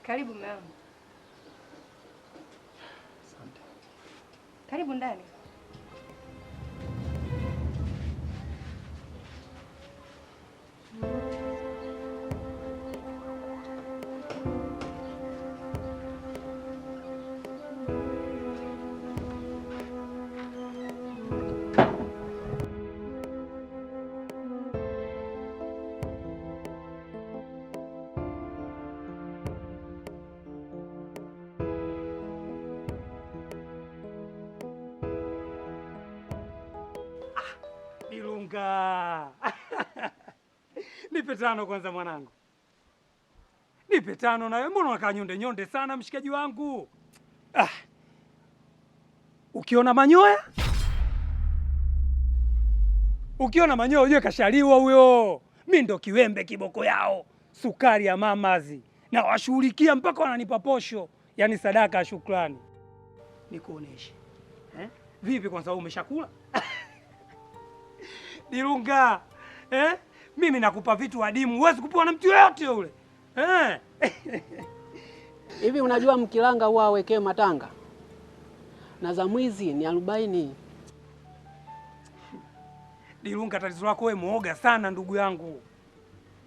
Karibu mume wangu. Asante. Karibu ndani. Dilunga. Nipe tano kwanza mwanangu. Nipe tano na wewe, mbona unakaa nyonde nyonde sana mshikaji wangu? Ukiona manyoya? Ukiona manyoya ujue kashaliwa huyo. Mimi ndo kiwembe kiboko yao. Sukari ya mamazi. Na washughulikia mpaka wananipa posho. Yaani sadaka ya shukrani. Nikuoneshe. Vipi kwanza wewe umeshakula? Dilunga, mimi nakupa vitu adimu, huwezi kupewa na mtu yoyote yule. Hivi unajua mkilanga huwa awekewe matanga na za mwizi ni 40. Dilunga, tatizo lako wewe muoga sana ndugu yangu.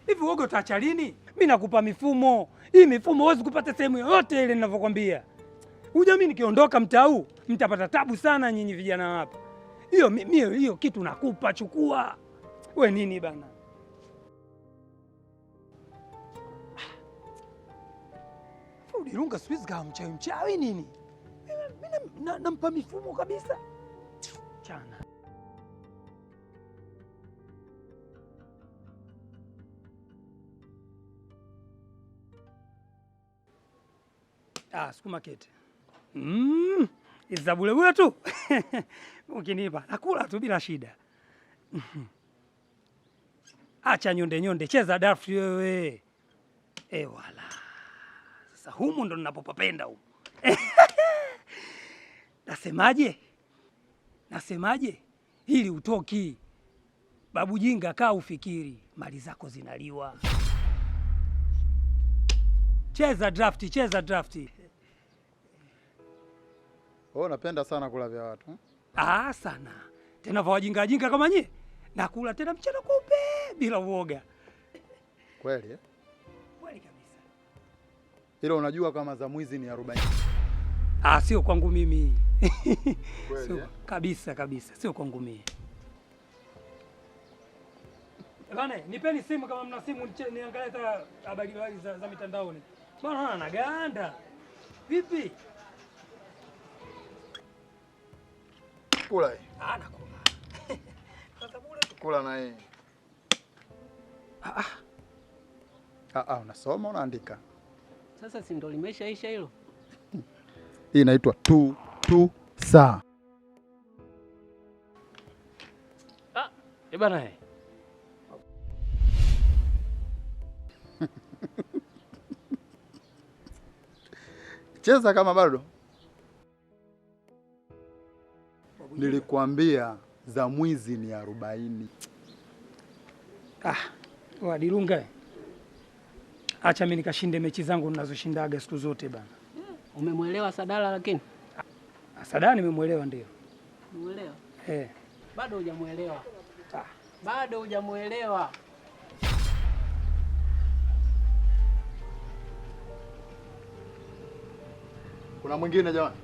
Hivi uoga utaacha lini? Mimi nakupa mifumo. Hii mifumo huwezi kupata sehemu yoyote ile ninavyokuambia. Unajua mimi nikiondoka mtaa huu, mtapata tabu sana nyinyi vijana hapa. Hiyo kitu nakupa, chukua. We nini bana? Dilunga siwezi kama mchawi nini? Mimi nampa mifumo kabisa. Chana. Sukuma kete. Izabule tu. Ukinipa nakula tu bila shida. Acha nyonde nyonde, cheza dafu wewe. Wala. Sasa humu ndo ninapopapenda humu. Nasemaje? Ili utoki. Babu jinga, kaa ufikiri, mali zako zinaliwa. Cheza drafti. Wewe unapenda sana kula vya watu. Sana. Tena vya wajinga kama nyie. Nakula tena mchana kupe bila uoga. Kweli? Kweli kabisa. Hilo unajua kama za mwizi ni 40. Sio kwangu mimi. Kweli? Sio, kabisa. Sio kwangu mimi. Bana, nipeni simu kama mna simu niangalie hata habari za mitandaoni. Bwana anaganda. Vipi? Kula hii. Nakula. Sasa bure tu. Kula na hii. Unasoma unaandika. Sasa si ndo limeshaisha hilo? Hii inaitwa tu saa. Bana. Cheza kama bado. Nilikwambia za mwizi ni 40. Dilunga. Acha mimi nikashinde mechi zangu ninazoshindaga siku zote bana. Umemwelewa Sadala lakini? Sadala nimemwelewa ndio. Umeelewa? Bado hujamuelewa. Bado hujamuelewa. Kuna mwingine jamani?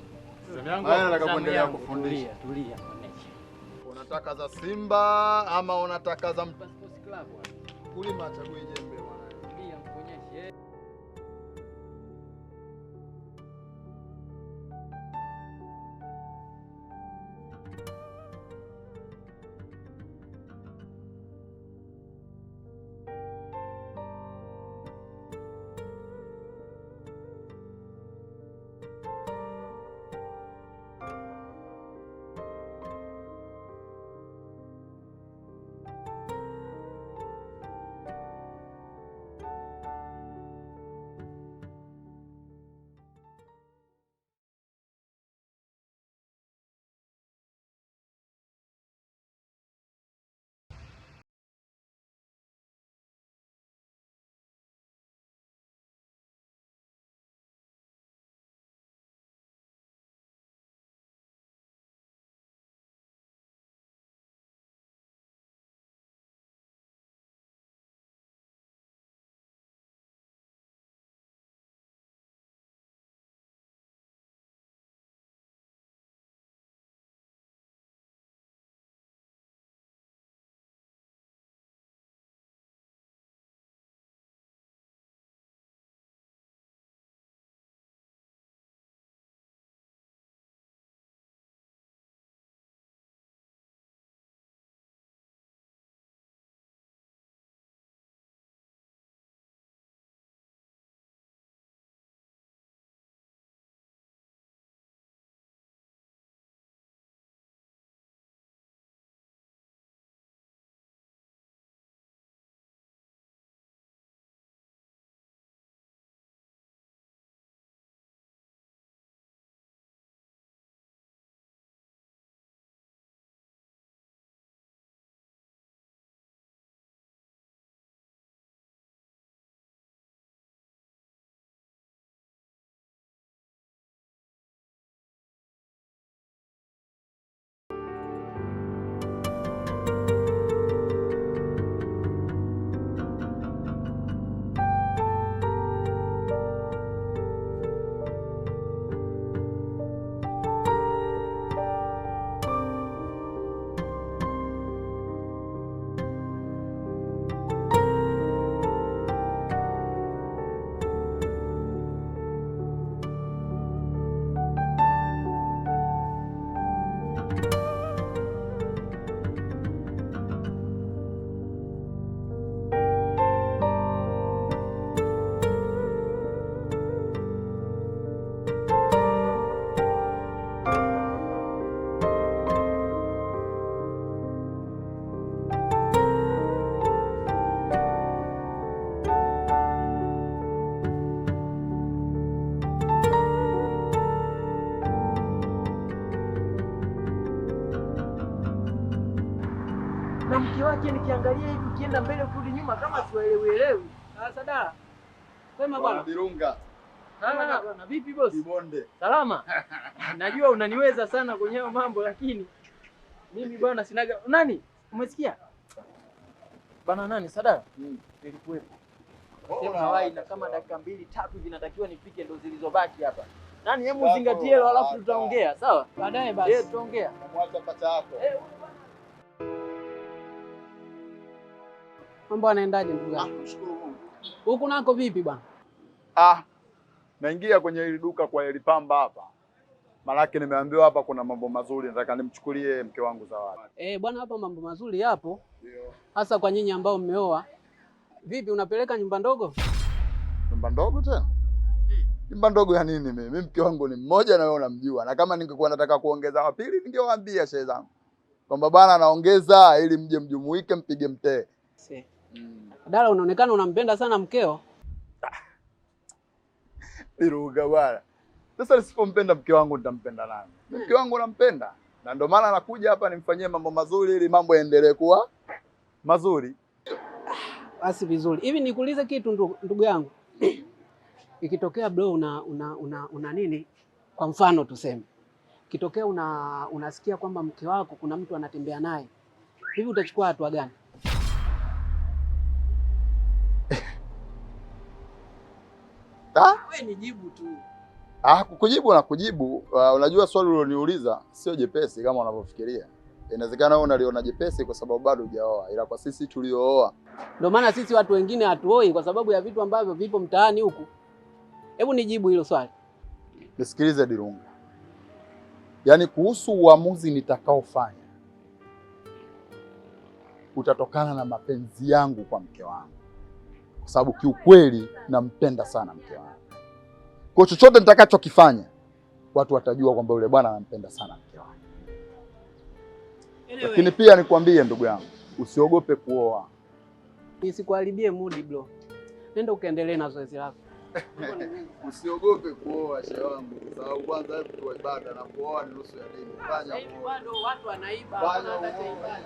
Nataka kuendelea kufundisha. Tulia. Unataka za Simba ama unataka za Sports Club? Kulima chague jembe bwana. Tulia mkuonyeshe. nisikie nikiangalia hivi ukienda mbele kurudi nyuma kama siwaelewi. Sadala. Sema bwana. Birunga. Na vipi boss? Kibonde. Salama? Najua unaniweza sana kwenye hayo mambo lakini mimi bwana sinaga. Nani? Umesikia? Bana nani Sadala? Nilikuwepo. Sema hawai na kama dakika 2-3 zinatakiwa nifike ndo zilizobaki hapa. Nani hebu uzingatie hilo alafu tutaongea, sawa? Baadaye basi. Tutaongea. Mwacha pacha yako. Mambo yanaendaje ndugu yangu? Nashukuru Mungu. Huku nako vipi bwana? Naingia kwenye hili duka kwa hili pamba hapa. Malaki nimeambiwa hapa kuna mambo mazuri nataka nimchukulie mke wangu zawadi. Bwana hapa mambo mazuri yapo. Ndio. Hasa kwa nyinyi ambao mmeoa. Vipi unapeleka nyumba ndogo? Nyumba ndogo tena? Nyumba ndogo ya nini mimi? Mimi mke wangu ni mmoja na wewe unamjua. Na kama ningekuwa nataka kuongeza wa pili ningewaambia shehe zangu. Kwamba bwana naongeza ili mje mjumuike mpige mtee. Dala unaonekana unampenda sana mkeo. Birunga bwana. Sasa nisipompenda mke wangu nitampenda nani? Mke wangu nampenda. Na ndio maana nakuja hapa nimfanyie mambo mazuri ili mambo yaendelee kuwa mazuri. Basi vizuri. Hivi nikuulize kitu ndugu yangu. Ikitokea bro una nini? Kwa mfano tuseme. Ikitokea unasikia kwamba mke wako kuna mtu anatembea naye. Hivi utachukua hatua gani? Wewe nijibu tu. Kukujibu na kujibu. Unajua swali uliloniuliza sio jepesi kama unavyofikiria. Inawezekana wewe unaliona jepesi kwa sababu bado hujaoa, ila kwa sisi tuliooa. Ndio maana sisi watu wengine hatuoi kwa sababu ya vitu ambavyo vipo mtaani huku. Hebu nijibu hilo swali. Nisikilize Birunga. Yaani kuhusu uamuzi nitakaofanya utatokana na mapenzi yangu kwa mke wangu. Kwa sababu kiukweli nampenda sana mke wangu. Kwa chochote nitakachokifanya watu watajua kwamba yule bwana anampenda sana mke wangu. Lakini pia nikwambie ndugu yangu, usiogope kuoa. Nisikuharibie mood bro. Nenda ukaendelee na zoezi lako. Usiogope kuoa shehe wangu, kwa sababu kwanza hivi tu ibada na kuoa ni nusu ya dini. Fanya bado watu wanaiba, wanaacha ibada.